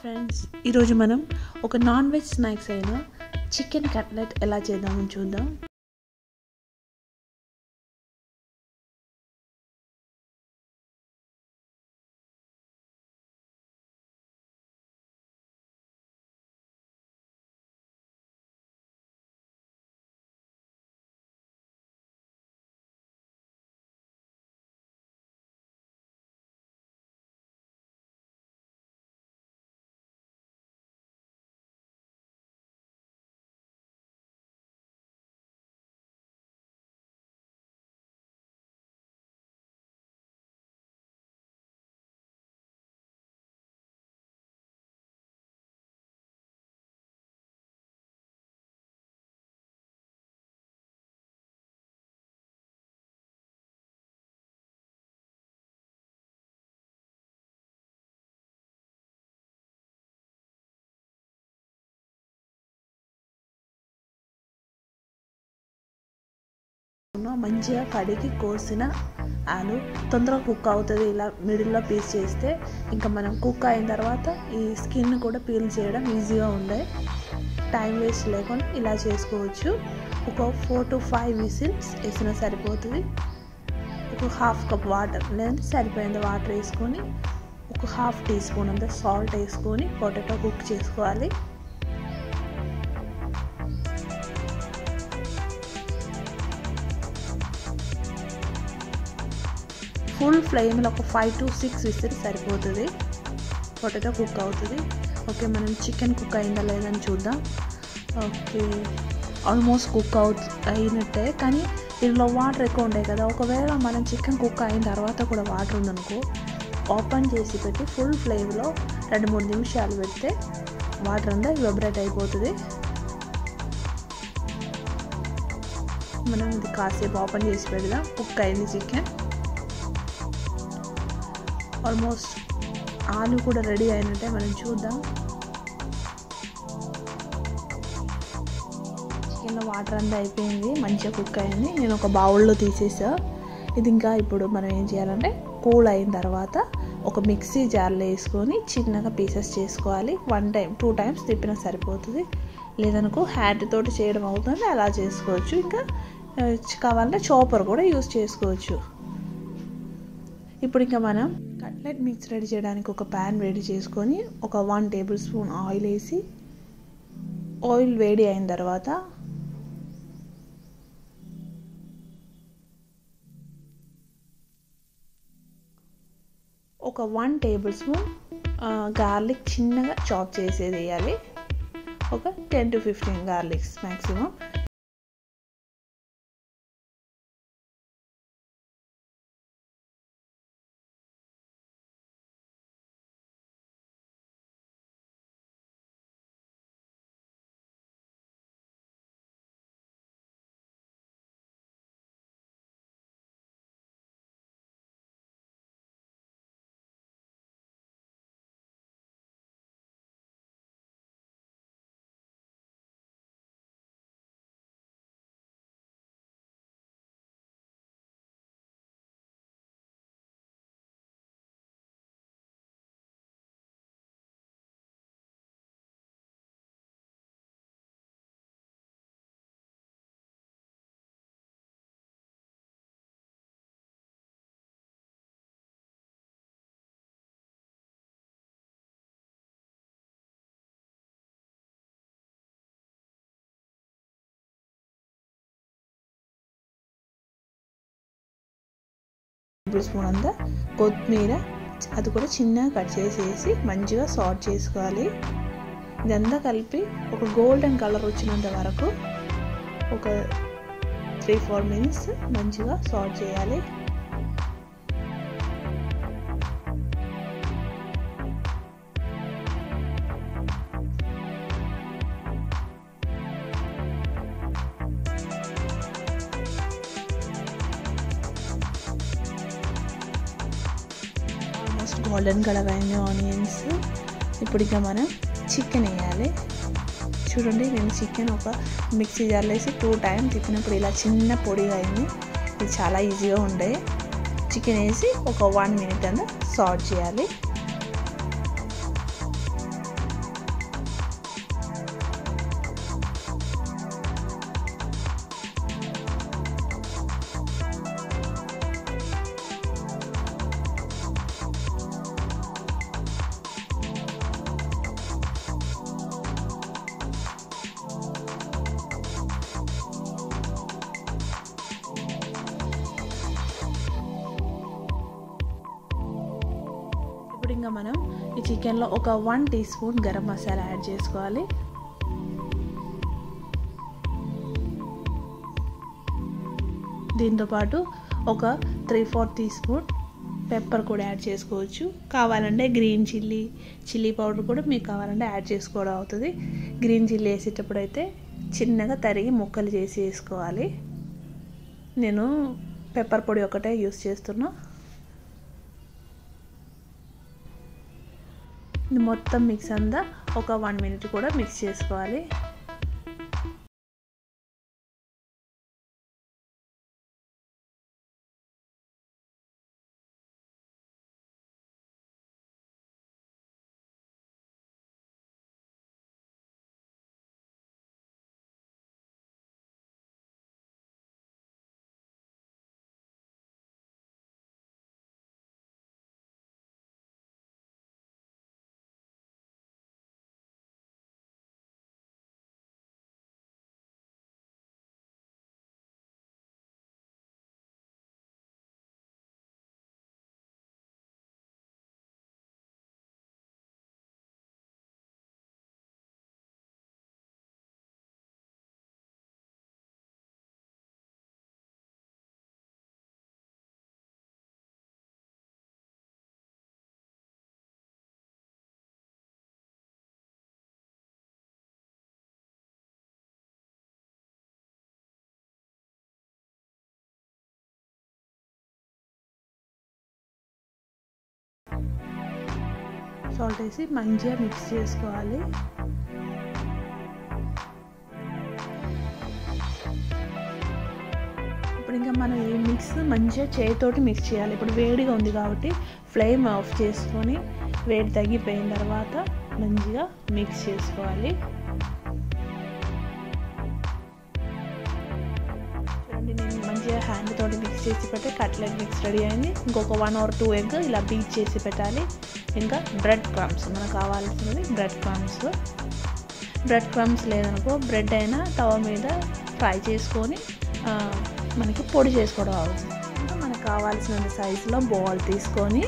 Friends, ఈరోజు మనం ఒక నాన్ వెజ్ స్నాక్స్ అయిన చికెన్ కట్లెట్ ఎలా చేద్దామని చూద్దాం. మంచిగా కడిగి కోసిన ఆలు తొందరగా కుక్ అవుతుంది. ఇలా మిడిల్లో పీస్ చేస్తే ఇంకా మనం కుక్ అయిన తర్వాత ఈ స్కిన్ కూడా పీల్ చేయడం ఈజీగా ఉండే, టైం వేస్ట్ లేకుండా ఇలా చేసుకోవచ్చు. ఒక 4 to 5 విజిల్స్ వేసినా సరిపోతుంది. ఒక హాఫ్ కప్ వాటర్ లేదంటే సరిపోయినంత వాటర్ వేసుకొని ఒక హాఫ్ టీ స్పూన్ అంత సాల్ట్ వేసుకొని పొటాటో కుక్ చేసుకోవాలి. ఫుల్ ఫ్లేమ్లో ఒక 5 to 6 విజిల్స్ సరిపోతుంది. పొటాటో కుక్ అవుతుంది. ఓకే, మనం చికెన్ కుక్ అయిందా లేదని చూద్దాం. ఓకే, ఆల్మోస్ట్ కుక్ అయినట్టే, కానీ ఇందులో వాటర్ ఎక్కువ ఉంటాయి కదా. ఒకవేళ మనం చికెన్ కుక్ అయిన తర్వాత కూడా వాటర్ ఉందనుకో, ఓపెన్ చేసి పెట్టి ఫుల్ ఫ్లేమ్లో 2-3 నిమిషాలు పెడితే వాటర్ అంతా ఎవాపరేట్ అయిపోతుంది. మనం ఇది కాసేపు ఓపెన్ చేసి పెడదాం. కుక్ అయింది చికెన్. ఆల్మోస్ట్ ఆలు కూడా రెడీ అయినట్టే, మనం చూద్దాం. చికెన్లో వాటర్ అంతా అయిపోయింది, మంచిగా కుక్ అయింది. నేను ఒక బౌల్లో తీసేసా. ఇది ఇంకా ఇప్పుడు మనం ఏం చేయాలంటే కూల్ అయిన తర్వాత ఒక మిక్సీ జార్లో వేసుకొని చిన్నగా పీసెస్ చేసుకోవాలి. 1 time 2 times తిప్పినా సరిపోతుంది. లేదనుకో హ్యాండ్ తోటి చేయడం అవుతుంది, అలా చేసుకోవచ్చు. ఇంకా కావాలంటే చాపర్ కూడా యూజ్ చేసుకోవచ్చు. ఇప్పుడు ఇంకా మనం కట్లెట్ మిక్స్ రెడీ చేయడానికి ఒక ప్యాన్ వేడి చేసుకొని ఒక 1 tablespoon ఆయిల్ వేసి, ఆయిల్ వేడి అయిన తర్వాత ఒక 1 tablespoon గార్లిక్ చిన్నగా చాప్ చేసేది వేయాలి. ఒక 10 to 15 గార్లిక్స్ మ్యాక్సిమం. స్పూన్ అంతా కొత్తిమీర, అది కూడా చిన్నగా కట్ చేసేసి మంచిగా సాట్ చేసుకోవాలి. ఇదంతా కలిపి ఒక గోల్డెన్ కలర్ వచ్చినంత వరకు ఒక 3-4 minutes మంచిగా సాట్ చేయాలి. గోల్డెన్ కలర్ అయిన ఆనియన్స్. ఇప్పుడు ఇంకా మనం చికెన్ వేయాలి. చూడండి, నేను చికెన్ ఒక మిక్సీ జార్లో వేసి 2 times తిప్పినప్పుడు ఇలా చిన్న పొడిగా అయింది. ఇది చాలా ఈజీగా ఉండే. చికెన్ వేసి ఒక 1 minute అంతా సాట్ చేయాలి. ఇప్పుడు ఇంకా మనం ఈ చికెన్లో ఒక 1 teaspoon garam masala add చేసుకోవాలి. దీంతోపాటు ఒక 3/4 టీ స్పూన్ పెప్పర్ కూడా యాడ్ చేసుకోవచ్చు. కావాలంటే గ్రీన్ చిల్లీ పౌడర్ కూడా మీకు కావాలంటే యాడ్ చేసుకోవడం అవుతుంది. గ్రీన్ చిల్లీ వేసేటప్పుడు అయితే చిన్నగా తరిగి ముక్కలు చేసి వేసుకోవాలి. నేను పెప్పర్ పొడి ఒకటే యూస్ చేస్తున్నా. మొత్తం మిక్స్ అంతా ఒక 1 మినిట్ కూడా మిక్స్ చేసుకోవాలి. సాల్ట్ వేసి మంచిగా మిక్స్ చేసుకోవాలి. ఇప్పుడు ఇంకా మనం ఈ మిక్స్ మంచిగా చేతితోటి మిక్స్ చేయాలి. ఇప్పుడు వేడిగా ఉంది కాబట్టి ఫ్లేమ్ ఆఫ్ చేసుకొని వేడి తగ్గిపోయిన తర్వాత మంచిగా మిక్స్ చేసుకోవాలి. చూడండి, నేను మంచిగా హ్యాండ్ తోటి మిక్స్ చేసి పెట్టి కట్లెట్ మిక్స్ రెడీ అయింది. ఇంకొక 1 or 2 ఎగ్ ఇలా బీట్ చేసి పెట్టాలి. ఇంకా బ్రెడ్ క్రమ్స్, మనకు కావాల్సినది బ్రెడ్ క్రమ్స్ లేదనుకో బ్రెడ్ అయినా తవ మీద ఫ్రై చేసుకొని మనకి పొడి చేసుకోవడం అవుతుంది. ఇంకా మనకు కావాల్సిన సైజులో బాల్ తీసుకొని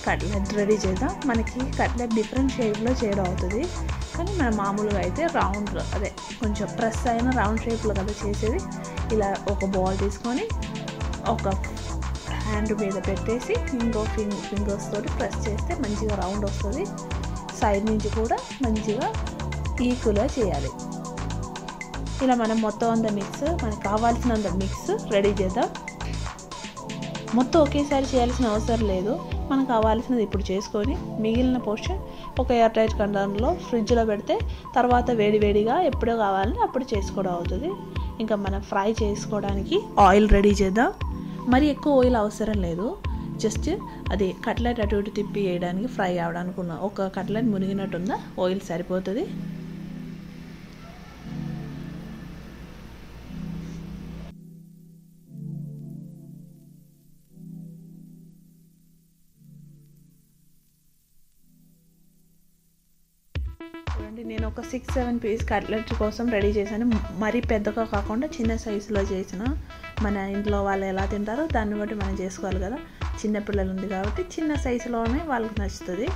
కట్లెట్ రెడీ చేద్దాం. మనకి కట్లెట్ డిఫరెంట్ షేప్లో చేయడం అవుతుంది, కానీ మన మామూలుగా అయితే రౌండ్, అదే కొంచెం ప్రెస్ అయిన రౌండ్ షేప్లో కదా చేసేది. ఇలా ఒక బాల్ తీసుకొని ఒక హ్యాండ్ మీద పెట్టేసి ఇంకో ఫింగర్స్ తోటి ప్రెస్ చేస్తే మంచిగా రౌండ్ వస్తుంది. సైడ్ నుంచి కూడా మంచిగా ఈక్వల్గా చేయాలి. ఇలా మనం మొత్తం అంత మిక్స్, మనకు కావాల్సినంత మిక్స్ రెడీ చేద్దాం. మొత్తం ఒకేసారి చేయాల్సిన అవసరం లేదు. మనకు కావాల్సినది ఇప్పుడు చేసుకొని మిగిలిన పోర్షన్ ఒక ఎయిర్ టైట్ కంటైనర్లో ఫ్రిడ్జ్లో పెడితే తర్వాత వేడివేడిగా ఎప్పుడో కావాలని అప్పుడు చేసుకోవడం అవుతుంది. ఇంకా మనం ఫ్రై చేసుకోవడానికి ఆయిల్ రెడీ చేద్దాం. మరి ఎక్కువ ఆయిల్ అవసరం లేదు. జస్ట్ అది కట్లెట్ అటు ఇటు తిప్పి వేయడానికి, ఫ్రై అవడానికి ఉన్న ఒక కట్లెట్ మునిగినట్టుందా ఆయిల్ సరిపోతుంది. చూడండి, నేను ఒక 6-7 పీస్ కట్లెట్ కోసం రెడీ చేశాను. మరీ పెద్దగా కాకుండా చిన్న సైజులో చేసిన. మన ఇంట్లో వాళ్ళు ఎలా తింటారో దాన్ని బట్టి మనం చేసుకోవాలి కదా. చిన్నపిల్లలు ఉంది కాబట్టి చిన్న సైజులోనే వాళ్ళకి నచ్చుతుంది.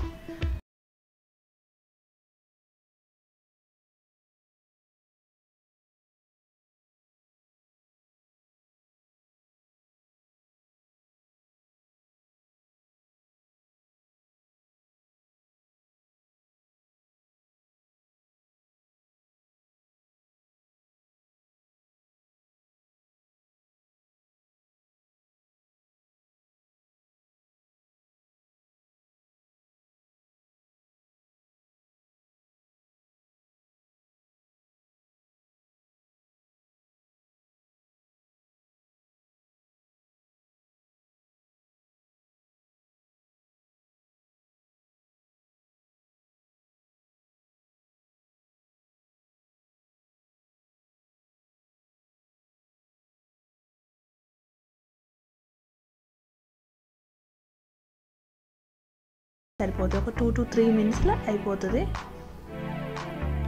సరిపోతుంది. ఒక 2 to 3 మినిట్స్లో అయిపోతుంది.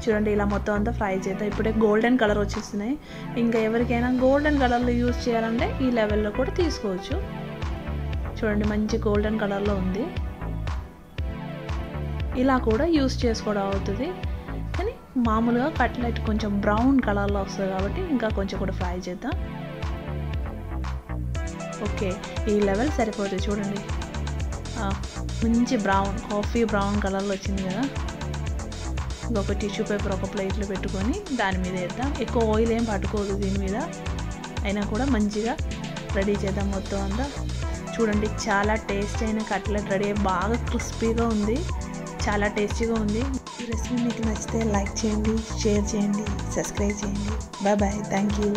చూడండి, ఇలా మొత్తం అంతా ఫ్రై చేద్దాం. ఇప్పుడే గోల్డెన్ కలర్ వచ్చేస్తున్నాయి. ఇంకా ఎవరికైనా గోల్డెన్ కలర్లో యూజ్ చేయాలంటే ఈ లెవెల్లో కూడా తీసుకోవచ్చు. చూడండి, మంచి గోల్డెన్ కలర్లో ఉంది. ఇలా కూడా యూస్ చేసుకోవడం అవుతుంది. కానీ మామూలుగా కట్లెట్ కొంచెం బ్రౌన్ కలర్లో వస్తుంది కాబట్టి ఇంకా కొంచెం కూడా ఫ్రై చేద్దాం. ఓకే, ఈ లెవెల్ సరిపోతుంది. చూడండి మంచి కాఫీ బ్రౌన్ కలర్లో వచ్చింది కదా. ఇంకొక టిష్యూ పేపర్ ఒక ప్లేట్లో పెట్టుకొని దాని మీద వేద్దాం. ఎక్కువ ఆయిల్ ఏం పట్టుకోదు దీని మీద, అయినా కూడా మంచిగా రెడీ చేద్దాం మొత్తం అంతా. చూడండి చాలా టేస్ట్ అయిన కట్లెట్ రెడీ, బాగా క్రిస్పీగా ఉంది, చాలా టేస్టీగా ఉంది. ఈ రెసిపీ మీకు నచ్చితే లైక్ చేయండి, షేర్ చేయండి, సబ్స్క్రైబ్ చేయండి. Bye bye, thank you.